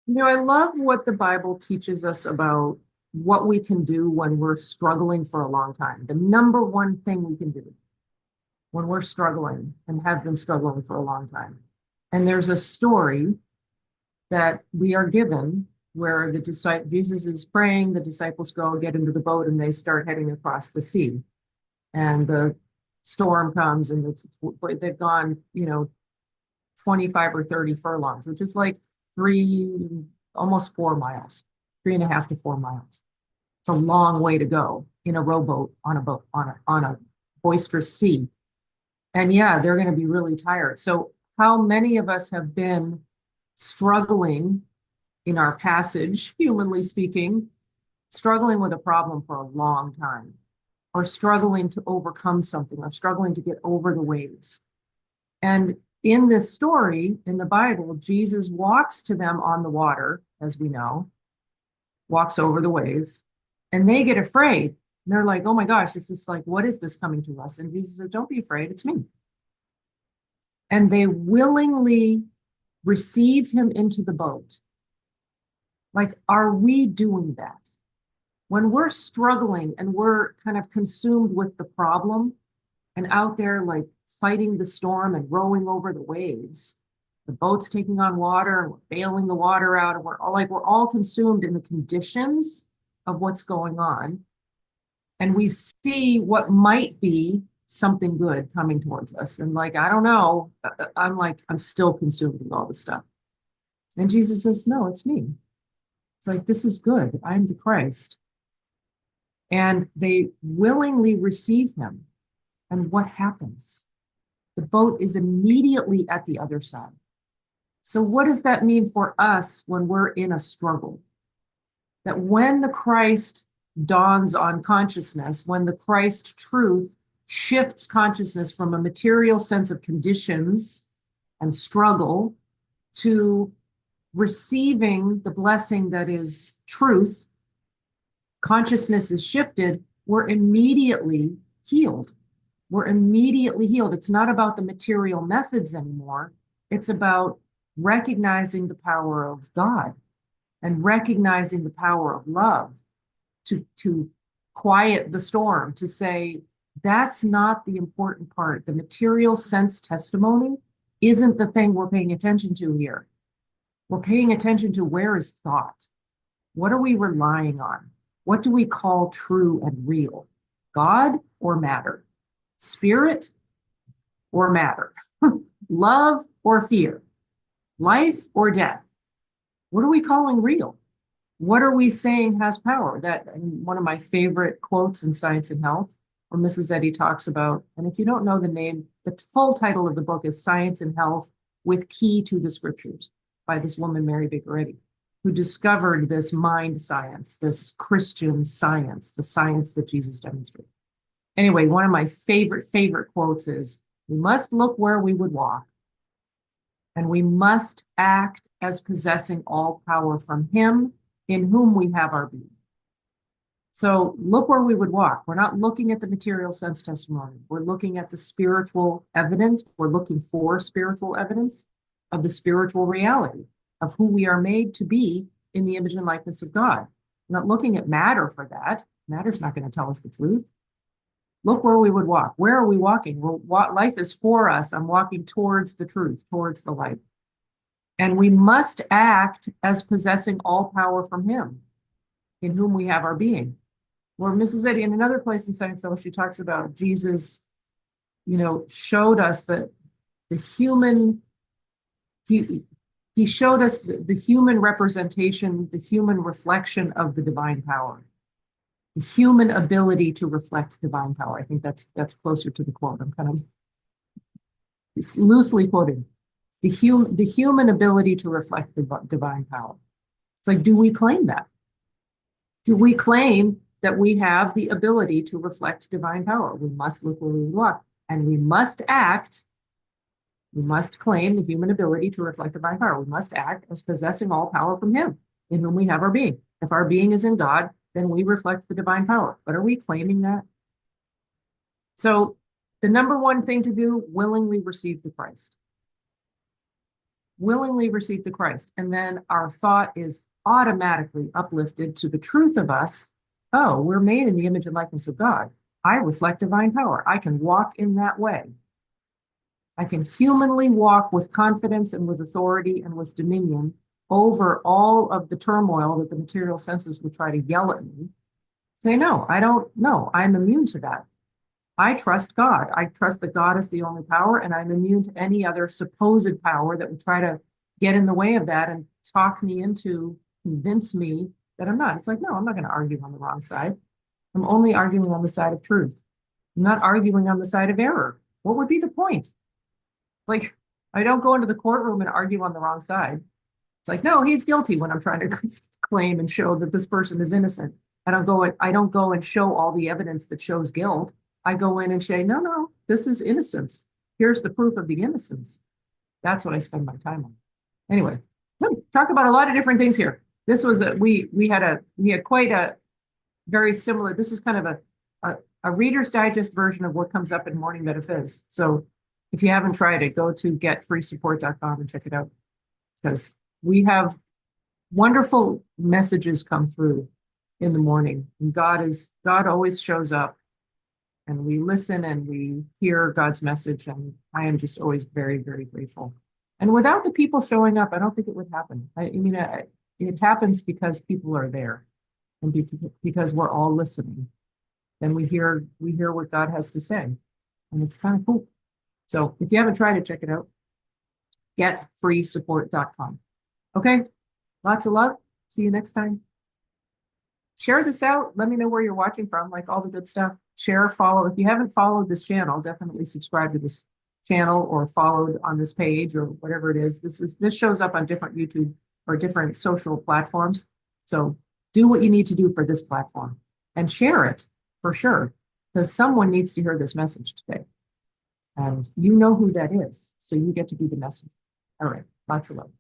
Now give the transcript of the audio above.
I love what the Bible teaches us about what we can do when we're struggling for a long time. The number one thing we can do when we're struggling and have been struggling for a long time. And there's a story that we are given where Jesus is praying, the disciples go get into the boat and they start heading across the sea. And the storm comes and they've gone, 25 or 30 furlongs, which is like three, almost 4 miles, 3.5 to 4 miles. It's a long way to go in a rowboat on a boat on a boisterous sea. And yeah, they're going to be really tired. So how many of us have been struggling in our passage, humanly speaking, struggling with a problem for a long time, or struggling to overcome something, or struggling to get over the waves? And in this story in the Bible, Jesus walks to them on the water, as we know, walks over the waves, and they get afraid. And they're like, oh my gosh, is this like, what is this coming to us? And Jesus says, don't be afraid, it's me. And they willingly receive him into the boat. Like, are we doing that? When we're struggling and we're kind of consumed with the problem and out there like fighting the storm and rowing over the waves, the boat's taking on water and we're bailing the water out, and we're all consumed in the conditions of what's going on. And we see what might be something good coming towards us. And like, I don't know, I'm still consumed with all this stuff. And Jesus says, no, it's me. It's like, this is good. I'm the Christ. And they willingly receive him. And what happens? The boat is immediately at the other side. So what does that mean for us when we're in a struggle? That when the Christ dawns on consciousness, when the Christ truth shifts consciousness from a material sense of conditions and struggle to receiving the blessing that is truth, consciousness is shifted, we're immediately healed. We're immediately healed. It's not about the material methods anymore. It's about recognizing the power of God and recognizing the power of love to quiet the storm, to say, that's not the important part. The material sense testimony isn't the thing we're paying attention to here. We're paying attention to, where is thought? What are we relying on? What do we call true and real? God or matter? Spirit or matter? Love or fear? Life or death? What are we calling real? What are we saying has power? That, one of my favorite quotes in Science and Health, where Mrs. Eddy talks about, and if you don't know the name, the full title of the book is Science and Health with Key to the Scriptures, by this woman, Mary Baker Eddy, who discovered this mind science, this Christian science, the science that Jesus demonstrated. Anyway, one of my favorite quotes is, we must look where we would walk, and we must act as possessing all power from him in whom we have our being. So look where we would walk. We're not looking at the material sense testimony. We're looking at the spiritual evidence. We're looking for spiritual evidence of the spiritual reality of who we are made to be in the image and likeness of God. We're not looking at matter for that. Matter's not going to tell us the truth. Look where we would walk. Where are we walking? Life is for us. I'm walking towards the truth, towards the light. And we must act as possessing all power from him, in whom we have our being. Where Mrs. Eddy, in another place in Science Cell, she talks about Jesus, showed us that the human, he showed us the human representation, the human reflection of the divine power, the human ability to reflect divine power. I think that's closer to the quote. I'm kind of loosely quoting. The human ability to reflect the divine power. It's like, do we claim that? Do we claim that we have the ability to reflect divine power? We must look where we walk, and we must act. We must claim the human ability to reflect divine power. We must act as possessing all power from him, in whom we have our being. If our being is in God, then we reflect the divine power. But are we claiming that? So the number one thing to do, willingly receive the Christ. willingly receive the Christ. And then our thought is automatically uplifted to the truth of us. Oh, we're made in the image and likeness of God. I reflect divine power. I can walk in that way. I can humanly walk with confidence and with authority and with dominion over all of the turmoil that the material senses would try to yell at me. Say, no, I don't know. I'm immune to that. I trust God. I trust that God is the only power, and I'm immune to any other supposed power that would try to get in the way of that and talk me into, convince me that I'm not. It's like, no, I'm not going to argue on the wrong side. I'm only arguing on the side of truth. I'm not arguing on the side of error. What would be the point? Like, I don't go into the courtroom and argue on the wrong side. It's like, no, he's guilty when I'm trying to claim and show that this person is innocent. I don't go and show all the evidence that shows guilt. I go in and say, no, this is innocence. Here's the proof of the innocence. That's what I spend my time on. Anyway, talk about a lot of different things here. This was we had quite a very similar. This is kind of a Reader's Digest version of what comes up in Morning Metaphys. So if you haven't tried it, go to getfreesupport.com and check it out, because we have wonderful messages come through in the morning, and God always shows up, and we listen and we hear God's message, and I am just always very, very grateful. And without the people showing up, I don't think it would happen. It happens because people are there, and because we're all listening. Then we hear what God has to say, and it's kind of cool. So if you haven't tried it, check it out. Getfreesupport.com. Okay, lots of love. See you next time. Share this out. Let me know where you're watching from, like all the good stuff. Share, follow. If you haven't followed this channel, definitely subscribe to this channel or followed on this page or whatever it is. This shows up on different YouTube or different social platforms. So do what you need to do for this platform and share it for sure, because someone needs to hear this message today. And you know who that is. So you get to be the messenger. All right. Lots of love.